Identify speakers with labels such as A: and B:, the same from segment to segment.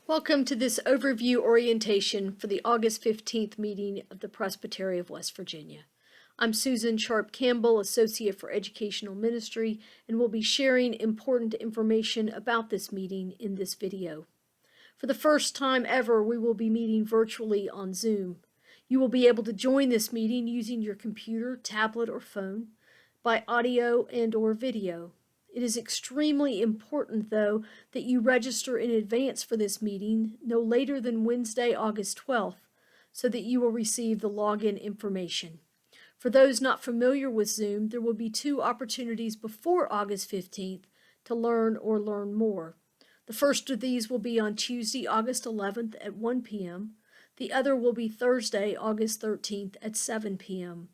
A: Welcome to this overview orientation for the August 15th meeting of the Presbytery of West Virginia. I'm Susan Sharp Campbell, Associate for Educational Ministry, and will be sharing important information about this meeting in this video. For the first time ever, we will be meeting virtually on Zoom. You will be able to join this meeting using your computer, tablet, or phone by audio and/or video. It is extremely important, though, that you register in advance for this meeting no later than Wednesday, August 12th, so that you will receive the login information. For those not familiar with Zoom, there will be two opportunities before August 15th to learn or learn more. The first of these will be on Tuesday, August 11th at 1 p.m. The other will be Thursday, August 13th at 7 p.m.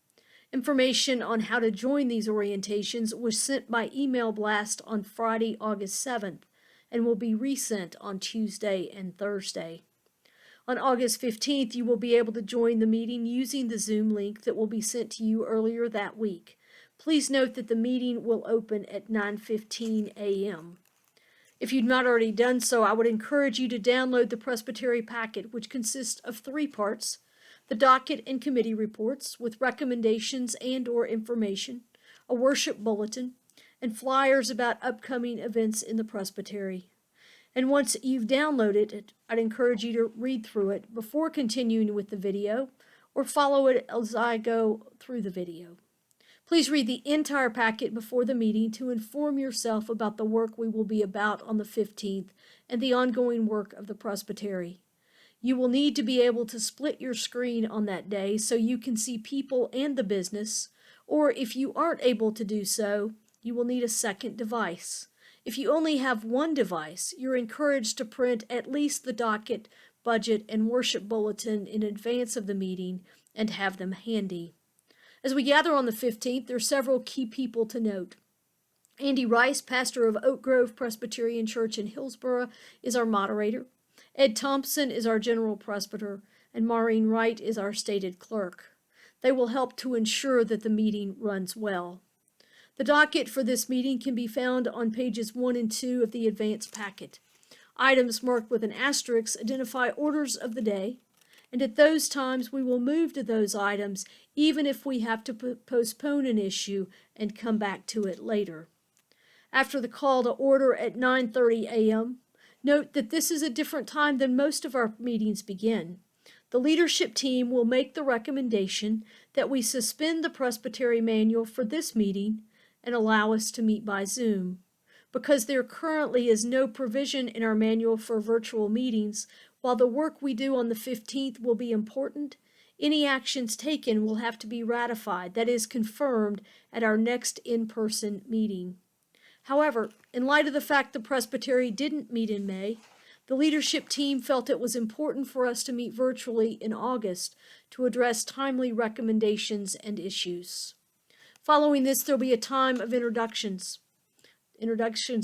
A: Information on how to join these orientations was sent by email blast on Friday, August 7th, and will be resent on Tuesday and Thursday. On August 15th, you will be able to join the meeting using the Zoom link that will be sent to you earlier that week. Please note that the meeting will open at 9:15 a.m. If you've not already done so, I would encourage you to download the Presbytery packet, which consists of 3 parts: the docket and committee reports with recommendations and/or information, a worship bulletin, and flyers about upcoming events in the Presbytery. And once you've downloaded it, I'd encourage you to read through it before continuing with the video, or follow it as I go through the video. Please read the entire packet before the meeting to inform yourself about the work we will be about on the 15th and the ongoing work of the Presbytery. You will need to be able to split your screen on that day so you can see people and the business, or if you aren't able to do so, you will need a second device. If you only have one device, you're encouraged to print at least the docket, budget, and worship bulletin in advance of the meeting and have them handy. As we gather on the 15th, there are several key people to note. Andy Rice, pastor of Oak Grove Presbyterian Church in Hillsborough, is our moderator. Ed Thompson is our general presbyter, and Maureen Wright is our stated clerk. They will help to ensure that the meeting runs well. The docket for this meeting can be found on pages 1 and 2 of the advance packet. Items marked with an asterisk identify orders of the day, and at those times we will move to those items even if we have to postpone an issue and come back to it later. After the call to order at 9:30 a.m., note that this is a different time than most of our meetings begin. The leadership team will make the recommendation that we suspend the Presbytery manual for this meeting and allow us to meet by Zoom. Because there currently is no provision in our manual for virtual meetings, while the work we do on the 15th will be important, any actions taken will have to be ratified, that is, confirmed, at our next in-person meeting. However, in light of the fact the Presbytery didn't meet in May, the leadership team felt it was important for us to meet virtually in August to address timely recommendations and issues. Following this, there will be a time of introductions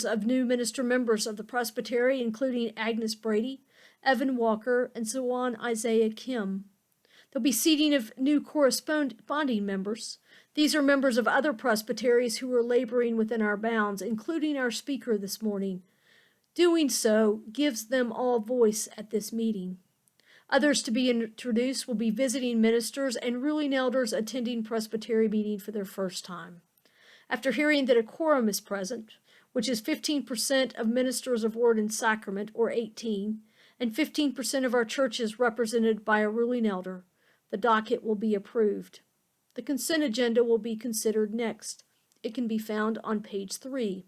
A: of new minister members of the Presbytery, including Agnes Brady, Evan Walker, and Sawan Isaiah Kim. There'll be seating of new corresponding members. These are members of other presbyteries who are laboring within our bounds, including our speaker this morning. Doing so gives them all voice at this meeting. Others to be introduced will be visiting ministers and ruling elders attending Presbytery meeting for their first time. After hearing that a quorum is present, which is 15% of ministers of word and sacrament, or 18, and 15% of our churches represented by a ruling elder, the docket will be approved. The consent agenda will be considered next. It can be found on page 3.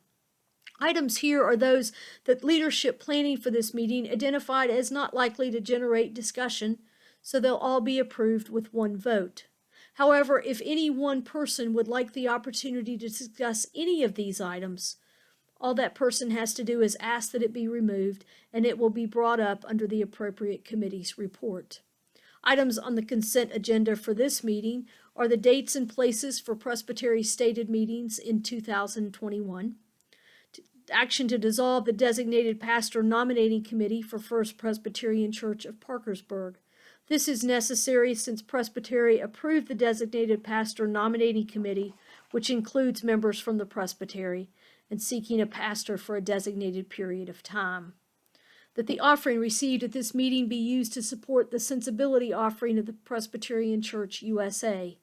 A: Items here are those that leadership planning for this meeting identified as not likely to generate discussion, so they'll all be approved with one vote. However, if any one person would like the opportunity to discuss any of these items, all that person has to do is ask that it be removed, and it will be brought up under the appropriate committee's report. Items on the consent agenda for this meeting are the dates and places for Presbytery stated meetings in 2021, action to dissolve the designated pastor nominating committee for First Presbyterian Church of Parkersburg. This is necessary since Presbytery approved the designated pastor nominating committee, which includes members from the Presbytery, and seeking a pastor for a designated period of time. that the offering received at this meeting be used to support the sensibility offering of the Presbyterian Church USA.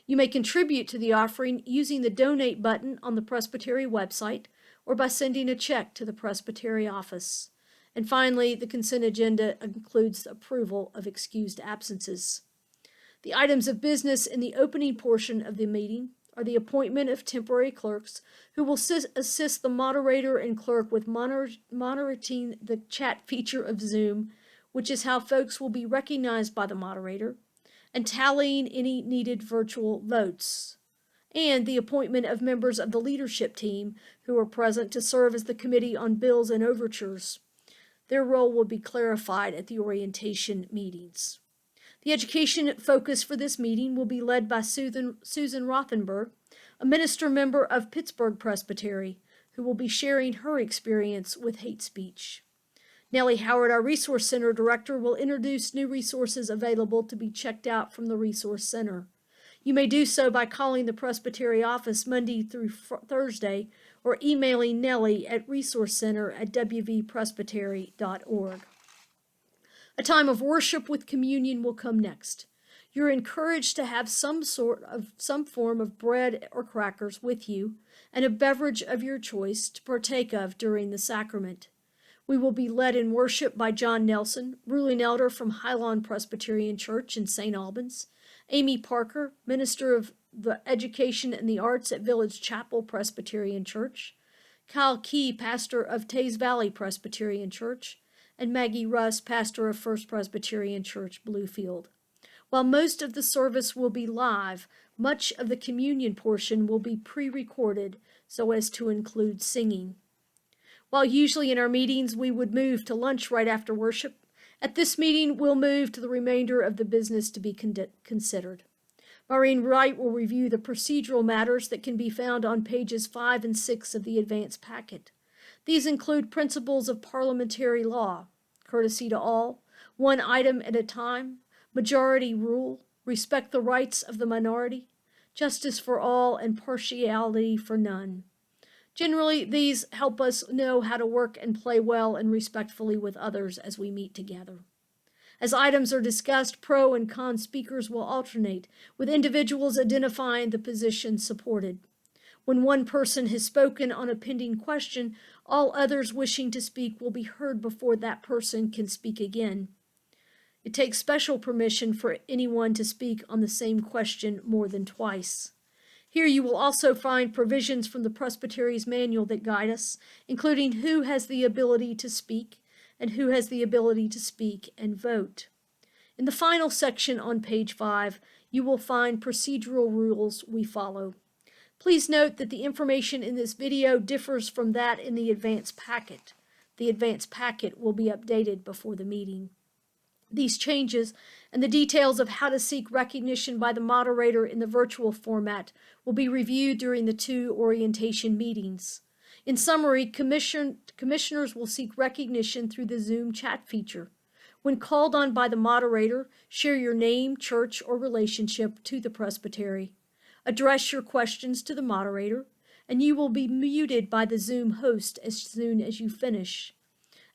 A: You may contribute to the offering using the Donate button on the Presbytery website or by sending a check to the Presbytery office. And finally, the consent agenda includes the approval of excused absences. The items of business in the opening portion of the meeting are the appointment of temporary clerks who will assist the moderator and clerk with monitoring the chat feature of Zoom, which is how folks will be recognized by the moderator, and tallying any needed virtual votes, and the appointment of members of the leadership team who are present to serve as the committee on bills and overtures. Their role will be clarified at the orientation meetings. The education focus for this meeting will be led by Susan Rothenberg, a minister member of Pittsburgh Presbytery, who will be sharing her experience with hate speech. Nellie Howard, our Resource Center Director, will introduce new resources available to be checked out from the Resource Center. You may do so by calling the Presbytery office Monday through Thursday or emailing Nellie at resourcecenter@wvpresbytery.org. A time of worship with communion will come next. You're encouraged to have some form of bread or crackers with you and a beverage of your choice to partake of during the sacrament. We will be led in worship by John Nelson, ruling elder from Hylon Presbyterian Church in St. Albans, Amy Parker, minister of the Education and the Arts at Village Chapel Presbyterian Church, Kyle Key, pastor of Taze Valley Presbyterian Church, and Maggie Russ, pastor of First Presbyterian Church, Bluefield. While most of the service will be live, much of the communion portion will be pre-recorded so as to include singing. While usually in our meetings we would move to lunch right after worship, at this meeting we'll move to the remainder of the business to be considered. Maureen Wright will review the procedural matters that can be found on pages 5 and 6 of the advance packet. These include principles of parliamentary law, courtesy to all, one item at a time, majority rule, respect the rights of the minority, justice for all, and partiality for none. Generally, these help us know how to work and play well and respectfully with others as we meet together. As items are discussed, pro and con speakers will alternate, with individuals identifying the position supported. When one person has spoken on a pending question, all others wishing to speak will be heard before that person can speak again. It takes special permission for anyone to speak on the same question more than twice. Here you will also find provisions from the Presbytery's manual that guide us, including who has the ability to speak and who has the ability to speak and vote. In the final section on page 5, you will find procedural rules we follow. Please note that the information in this video differs from that in the advance packet. The advance packet will be updated before the meeting. These changes and the details of how to seek recognition by the moderator in the virtual format will be reviewed during the 2 orientation meetings. In summary, commissioners will seek recognition through the Zoom chat feature. When called on by the moderator, share your name, church, or relationship to the presbytery. Address your questions to the moderator, and you will be muted by the Zoom host as soon as you finish.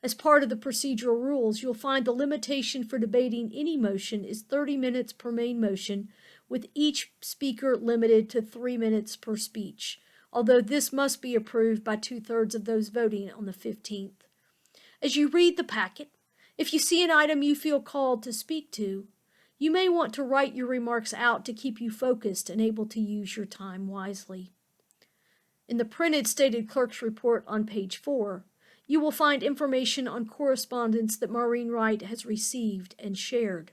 A: As part of the procedural rules, you'll find the limitation for debating any motion is 30 minutes per main motion, with each speaker limited to 3 minutes per speech, although this must be approved by 2/3 of those voting on the 15th. As you read the packet, if you see an item you feel called to speak to, you may want to write your remarks out to keep you focused and able to use your time wisely. In the printed stated clerk's report on page 4, you will find information on correspondence that Maureen Wright has received and shared.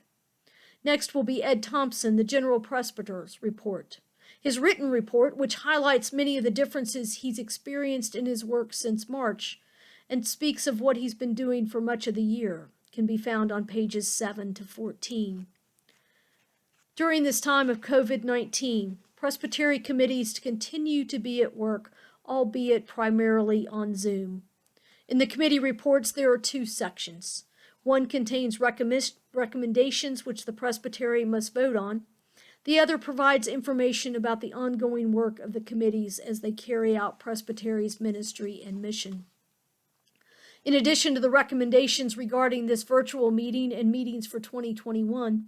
A: Next will be Ed Thompson, the General Presbyter's report. His written report, which highlights many of the differences he's experienced in his work since March and speaks of what he's been doing for much of the year, can be found on pages 7 to 14. During this time of COVID-19, Presbytery committees continue to be at work, albeit primarily on Zoom. In the committee reports, there are 2 sections. One contains recommendations which the Presbytery must vote on. The other provides information about the ongoing work of the committees as they carry out Presbytery's ministry and mission. In addition to the recommendations regarding this virtual meeting and meetings for 2021,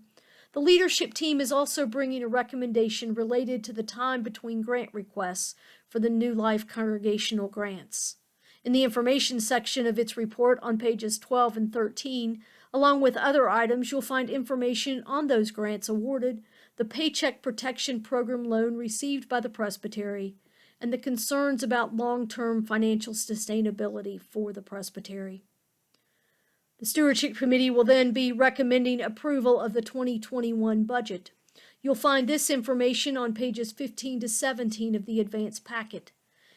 A: the leadership team is also bringing a recommendation related to the time between grant requests for the New Life Congregational grants. In the information section of its report on pages 12 and 13, along with other items, you'll find information on those grants awarded, the Paycheck Protection Program loan received by the Presbytery, and the concerns about long-term financial sustainability for the Presbytery. The Stewardship Committee will then be recommending approval of the 2021 budget. You'll find this information on pages 15 to 17 of the advance packet.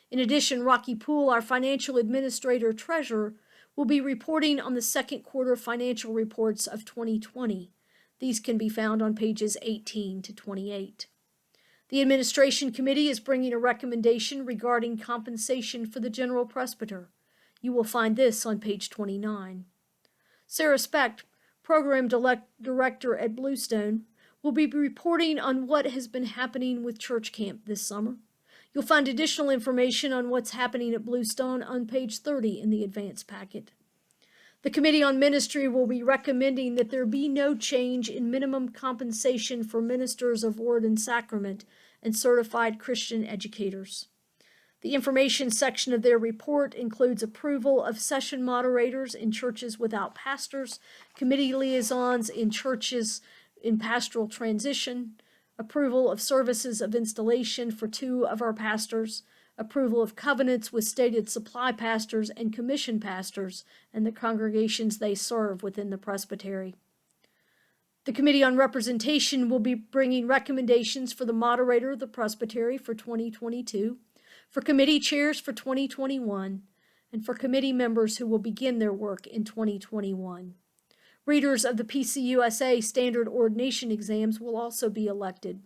A: In addition, Rocky Poole, our financial administrator treasurer, will be reporting on the second quarter financial reports of 2020. These can be found on pages 18 to 28. The Administration Committee is bringing a recommendation regarding compensation for the General Presbyter. You will find this on page 29. Sarah Specht, Program Director at Bluestone, will be reporting on what has been happening with Church Camp this summer. You'll find additional information on what's happening at Bluestone on page 30 in the advance packet. The Committee on Ministry will be recommending that there be no change in minimum compensation for ministers of Word and Sacrament and certified Christian educators. The information section of their report includes approval of session moderators in churches without pastors, committee liaisons in churches in pastoral transition, approval of services of installation for 2 of our pastors, approval of covenants with stated supply pastors and commission pastors and the congregations they serve within the presbytery. The Committee on Representation will be bringing recommendations for the moderator of the presbytery for 2022, for committee chairs for 2021, and for committee members who will begin their work in 2021. Readers of the PCUSA standard ordination exams will also be elected.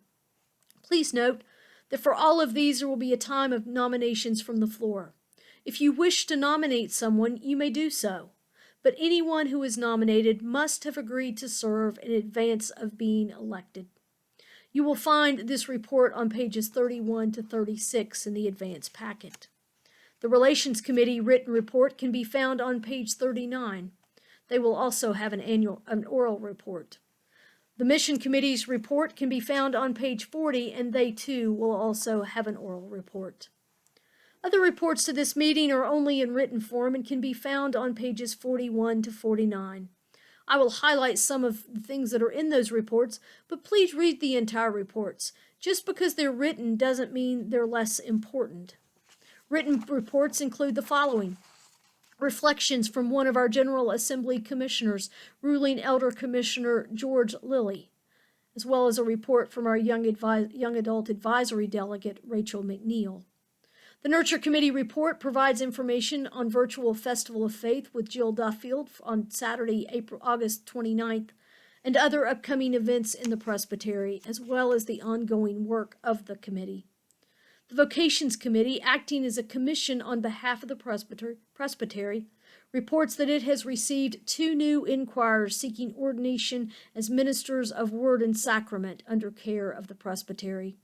A: Please note that for all of these there will be a time of nominations from the floor. If you wish to nominate someone, you may do so, but anyone who is nominated must have agreed to serve in advance of being elected. You will find this report on pages 31 to 36 in the advance packet. The Relations Committee written report can be found on page 39. They will also have an oral report. The Mission Committee's report can be found on page 40, and they too will also have an oral report. Other reports to this meeting are only in written form and can be found on pages 41 to 49. I will highlight some of the things that are in those reports, but please read the entire reports. Just because they're written doesn't mean they're less important. Written reports include the following: reflections from one of our General Assembly commissioners, Ruling Elder Commissioner George Lilly, as well as a report from our Young Adult Advisory Delegate, Rachel McNeil. The Nurture Committee report provides information on Virtual Festival of Faith with Jill Duffield on Saturday, August 29th, and other upcoming events in the Presbytery, as well as the ongoing work of the committee. The Vocations Committee, acting as a commission on behalf of the Presbytery, reports that it has received 2 new inquirers seeking ordination as ministers of Word and Sacrament under care of the Presbytery.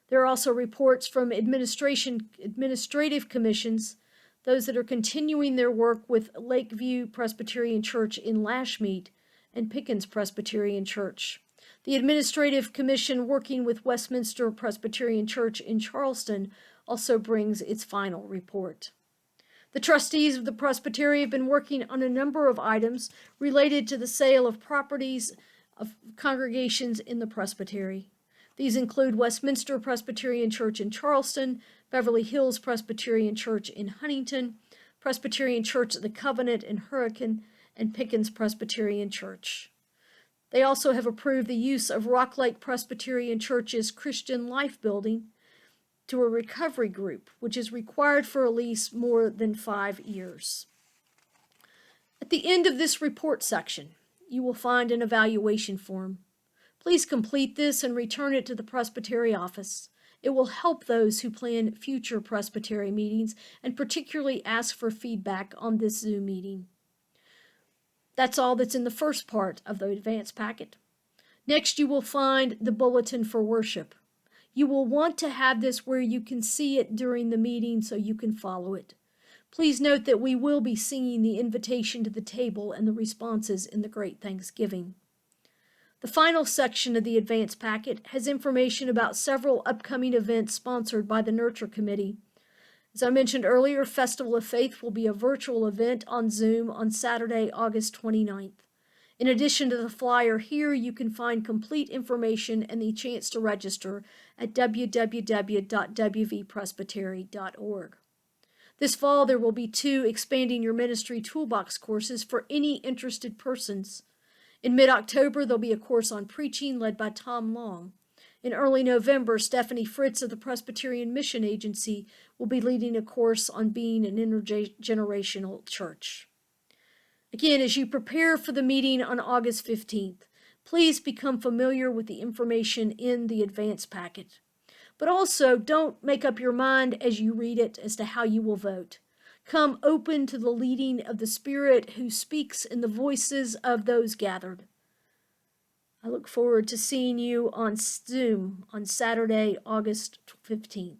A: There are also reports from administrative commissions, those that are continuing their work with Lakeview Presbyterian Church in Lashmead and Pickens Presbyterian Church. The Administrative Commission working with Westminster Presbyterian Church in Charleston also brings its final report. The trustees of the Presbytery have been working on a number of items related to the sale of properties of congregations in the Presbytery. These include Westminster Presbyterian Church in Charleston, Beverly Hills Presbyterian Church in Huntington, Presbyterian Church of the Covenant in Hurricane, and Pickens Presbyterian Church. They also have approved the use of Rock Lake Presbyterian Church's Christian Life Building to a recovery group, which is required for a lease more than 5 years. At the end of this report section, you will find an evaluation form. Please complete this and return it to the Presbytery office. It will help those who plan future Presbytery meetings and particularly ask for feedback on this Zoom meeting. That's all that's in the first part of the advance packet. Next, you will find the bulletin for worship. You will want to have this where you can see it during the meeting so you can follow it. Please note that we will be singing the invitation to the table and the responses in the Great Thanksgiving. The final section of the advance packet has information about several upcoming events sponsored by the Nurture Committee. As I mentioned earlier, Festival of Faith will be a virtual event on Zoom on Saturday, August 29th. In addition to the flyer here, you can find complete information and the chance to register at www.wvpresbytery.org. This fall, there will be 2 Expanding Your Ministry Toolbox courses for any interested persons. In mid-October, there'll be a course on preaching led by Tom Long. In early November, Stephanie Fritz of the Presbyterian Mission Agency will be leading a course on being an intergenerational church. Again, as you prepare for the meeting on August 15th, please become familiar with the information in the advance packet. But also, don't make up your mind as you read it as to how you will vote. Come open to the leading of the Spirit who speaks in the voices of those gathered. I look forward to seeing you on Zoom on Saturday, August 15th.